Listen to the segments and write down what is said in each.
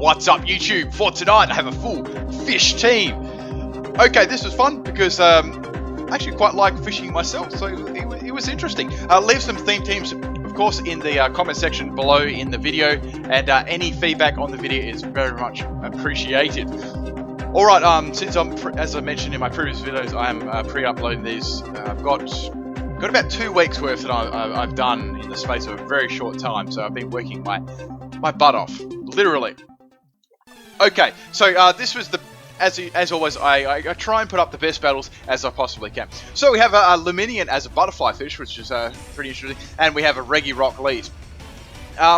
What's up YouTube? For tonight I have a full fish team. Okay, this was fun because I actually quite like fishing myself, so it was interesting. Leave some theme teams of course in the comment section below in the video, and any feedback on the video is very much appreciated. Alright, since as I mentioned in my previous videos, I am pre-uploading these. I've got about 2 weeks worth that I've done in the space of a very short time, so I've been working my butt off, literally. Okay, so this was as always, I try and put up the best battles as I possibly can. So we have a Lumineon as a butterfly fish, which is pretty interesting, and we have a Regirock lead.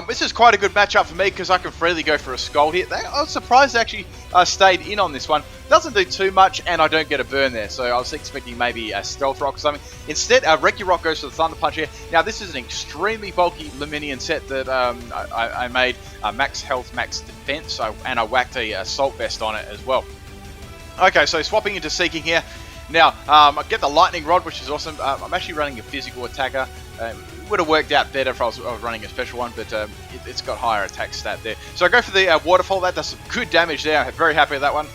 This is quite a good matchup for me because I can freely go for a Scald here. I was surprised they actually stayed in on this one. Doesn't do too much, and I don't get a burn there, so I was expecting maybe a Stealth Rock or something. Instead, Regirock goes for the Thunder Punch here. Now, this is an extremely bulky Lumineon set that I made max health, max defense, and I whacked a Assault Vest on it as well. Okay, so swapping into Seaking here. Now, I get the Lightning Rod, which is awesome. I'm actually running a physical attacker. It would have worked out better if I was running a special one, but it's got higher attack stat there. So I go for the Waterfall. That does some good damage there. I'm very happy with that one.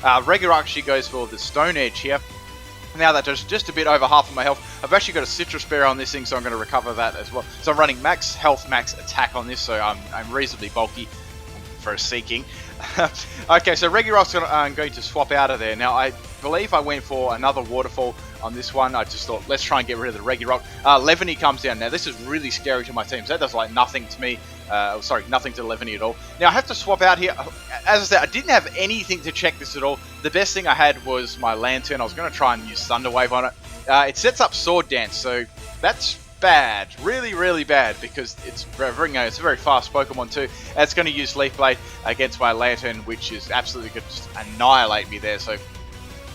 Regirock actually goes for the Stone Edge here. Now that does just a bit over half of my health. I've actually got a Citrus Bear on this thing, so I'm going to recover that as well. So I'm running max health, max attack on this, so I'm reasonably bulky for a Seaking. Okay, so Regirock's going to swap out of there. Now, I believe I went for another Waterfall on this one. I just thought, let's try and get rid of the Regirock. Levany comes down. Now, this is really scary to my team, so that does like nothing to me. Sorry, nothing to Levany at all. Now, I have to swap out here. As I said, I didn't have anything to check this at all. The best thing I had was my Lanturn. I was going to try and use Thunder Wave on it. It sets up Sword Dance, so that's bad, really bad, because it's a very fast Pokemon too. And it's going to use Leaf Blade against my Lanturn, which is absolutely going to just annihilate me there. So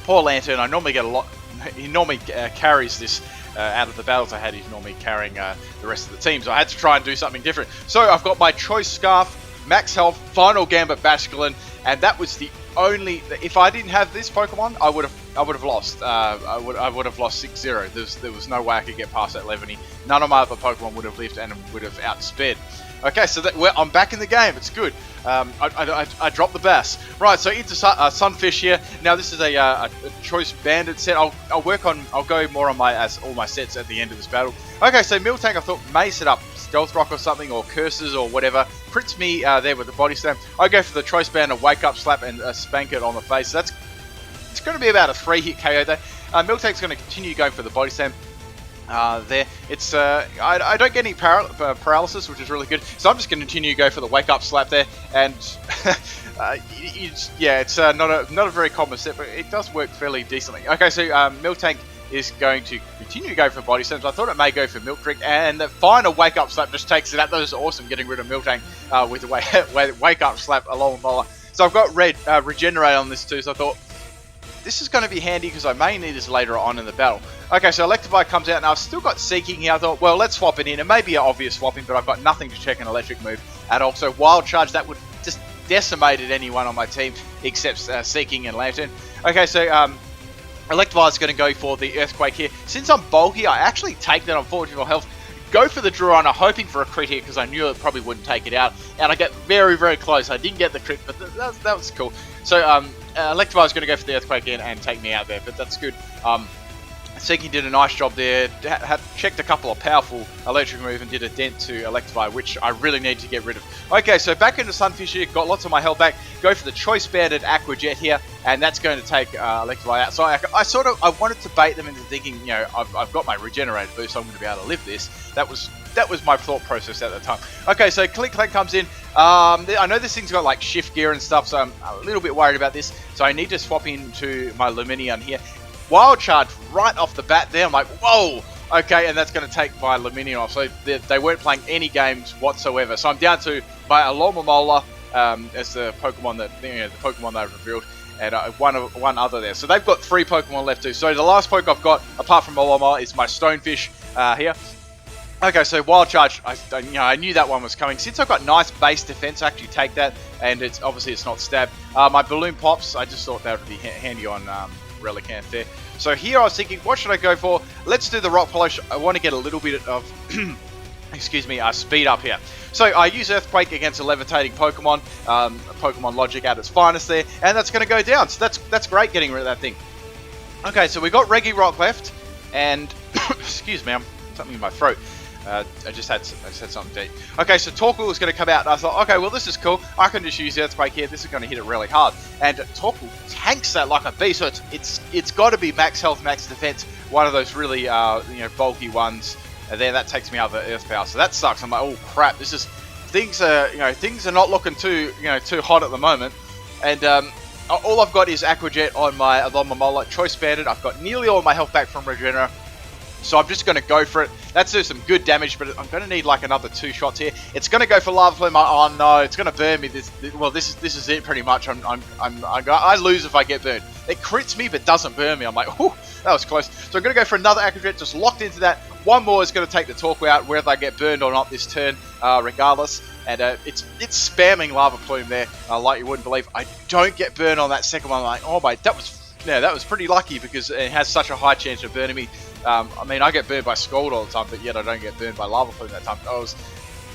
poor Lanturn. I normally get a lot. He normally carries this out of the battles I had. He's normally carrying the rest of the team, so I had to try and do something different. So I've got my Choice Scarf, Max Health, Final Gambit, Basculin, and that was the only. If I didn't have this Pokemon, I would have lost. I would have lost 6-0. There was no way I could get past that Levany. None of my other Pokemon would have lived and would have outsped. Okay, so I'm back in the game. It's good. I dropped the bass. Right, so into Sunfish here. Now this is a Choice Bandit set. I'll go more on all my sets at the end of this battle. Okay, so Miltank I thought may set up Stealth Rock or something, or Curses or whatever. Crits me there with the Body Slam. I go for the Choice Bandit, Wake Up Slap, and Spank it on the face. So it's going to be about a 3-hit KO there. Miltank's going to continue going for the Body Slam. There, it's I don't get any paralysis, which is really good. So I'm just going to continue to go for the Wake Up Slap there, and it's not a very common set, but it does work fairly decently. Okay, so Miltank is going to continue to go for Body Slams. I thought it may go for Milk Drink, and the final Wake Up Slap just takes it out. That was awesome, getting rid of Miltank with the Wake Up Slap Alomomola. So I've got Regenerate on this too, so I thought this is going to be handy because I may need this later on in the battle. Okay, so Electivire comes out, and I've still got Seaking here. I thought, well, let's swap it in. It may be an obvious swapping, but I've got nothing to check an electric move at all. So Wild Charge, that would just decimated anyone on my team except Seaking and Lanturn. Okay, so Electivire is going to go for the Earthquake here. Since I'm bulky, I actually take that on 44 health. Go for the Druana, hoping for a crit here because I knew it probably wouldn't take it out. And I get very close. I didn't get the crit, but that was cool. So Electivire is going to go for the Earthquake in and take me out there, but that's good. Seaking did a nice job there, had checked a couple of powerful electric moves and did a dent to Electivire, which I really need to get rid of. Okay, so back into Sunfish here, got lots of my health back, go for the Choice Banded Aqua Jet here, and that's going to take Electivire out. So I wanted to bait them into thinking, you know, I've got my Regenerated boost, so I'm going to be able to live this. That was my thought process at the time. Okay, so Click Clank comes in. I know this thing's got like shift gear and stuff, so I'm a little bit worried about this. So I need to swap into my Lumineon here. Wild Charge right off the bat there. I'm like, whoa! Okay, and that's going to take my Lumineon off. So they weren't playing any games whatsoever. So I'm down to my Alomomola as the Pokemon that I've revealed, and one other there. So they've got 3 Pokemon left too. So the last Poke I've got, apart from Alomomola, is my Stonefish here. Okay, so Wild Charge, I knew that one was coming. Since I've got nice base defense, I actually take that, and it's not Stab. My Balloon Pops, I just thought that would be handy on Relicanth there. So here I was thinking, what should I go for? Let's do the Rock Polish. I want to get a little bit of excuse me, speed up here. So I use Earthquake against a levitating Pokemon, Pokemon logic at its finest there, and that's going to go down. So that's great getting rid of that thing. Okay, so we got Regirock left, and excuse me, I'm something in my throat. I just had something to eat. Okay, so Torkoal is going to come out, and I thought, okay, well this is cool. I can just use Earthquake here. This is going to hit it really hard, and Torkoal tanks that like a beast. So it's got to be max health, max defense. One of those really bulky ones. And then that takes me out of the Earth Power, so that sucks. I'm like, oh crap, this is things are not looking too hot at the moment, and all I've got is Aqua Jet on my Alomomola, Choice Banded. I've got nearly all my health back from Regenera, so I'm just going to go for it. That's do some good damage, but I'm going to need like another 2 shots here. It's going to go for Lava Plume. Oh no, it's going to burn me. This is it pretty much. I lose if I get burned. It crits me but doesn't burn me. I'm like, oh, that was close. So I'm going to go for another Aqua Jet, just locked into that. One more is going to take the Torkoal out, whether I get burned or not this turn, regardless. And it's spamming Lava Plume there, like you wouldn't believe. I don't get burned on that second one. I'm like, oh my, that was pretty lucky because it has such a high chance of burning me. I mean, I get burned by Scald all the time, but yet I don't get burned by Lava Plume that time.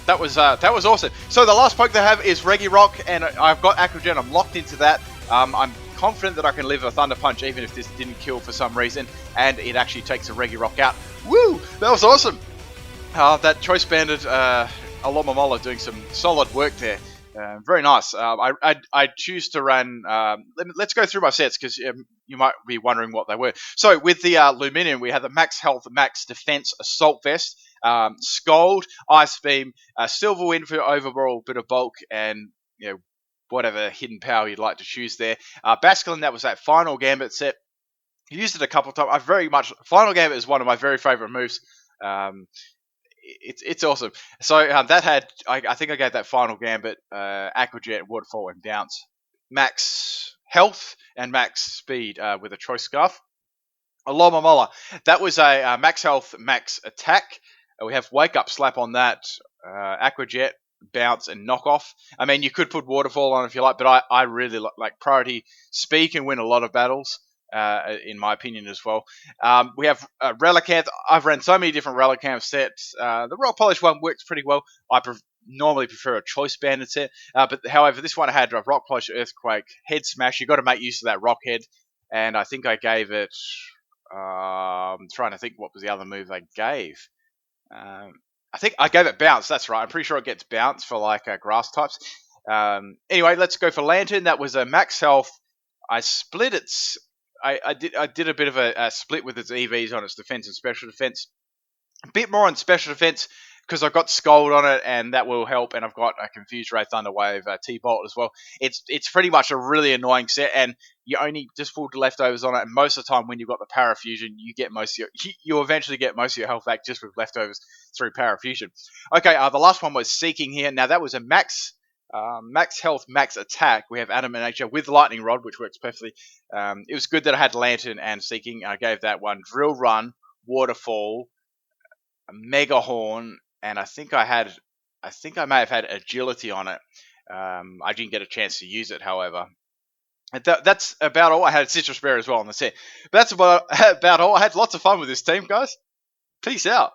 That was awesome. So the last poke they have is Regirock, and I've got Aqua Jet. I'm locked into that. I'm confident that I can live a Thunder Punch even if this didn't kill for some reason, and it actually takes a Regirock out. Woo! That was awesome! That Choice Banded Alomomola doing some solid work there. Very nice. I choose to run... let's go through my sets, because you might be wondering what they were. So, with the Lumineon, we had the Max Health, Max Defense Assault Vest, Scald, Ice Beam, Silver Wind for overall bit of bulk, and whatever hidden power you'd like to choose there. Basculin, that was that Final Gambit set. Used it a couple of times. Final Gambit is one of my very favorite moves. It's awesome. So that had, I think I gave that Final Gambit, Aqua Jet, Waterfall, and Bounce. Max health and max speed with a Choice Scarf. Alomomola, that was a max health, max attack. We have Wake Up Slap on that, Aqua Jet, Bounce, and Knockoff. I mean, you could put Waterfall on if you like, but I really like Priority. Speed can win a lot of battles. In my opinion as well. We have Relicanth. I've ran so many different Relicanth sets. The Rock Polish one works pretty well. I normally prefer a Choice Banded set, but however, this one I had a Rock Polish, Earthquake, Head Smash. You've got to make use of that Rock Head, and I think I gave it... I'm trying to think what was the other move I gave. I think I gave it Bounce, that's right. I'm pretty sure it gets Bounce for like Grass types. Anyway, let's go for Lanturn. That was a max health. I split its... I did a bit of a split with its EVs on its defense and special defense. A bit more on special defense because I've got Scald on it, and that will help. And I've got a Confused Ray, Thunder Wave, T-Bolt as well. It's pretty much a really annoying set, and you only just pulled the leftovers on it. And most of the time, when you've got the Parafusion, you get you eventually get most of your health back just with leftovers through Parafusion. Okay, the last one was Seaking here. Now that was a max health, max attack. We have Adamant Nature with Lightning Rod, which works perfectly. It was good that I had Lanturn and Seaking. I gave that one Drill Run, Waterfall, a Mega Horn, and I think I may have had Agility on it. I didn't get a chance to use it, however. That's about all. I had Citrus Bear as well on the set. But that's about all. I had lots of fun with this team, guys. Peace out.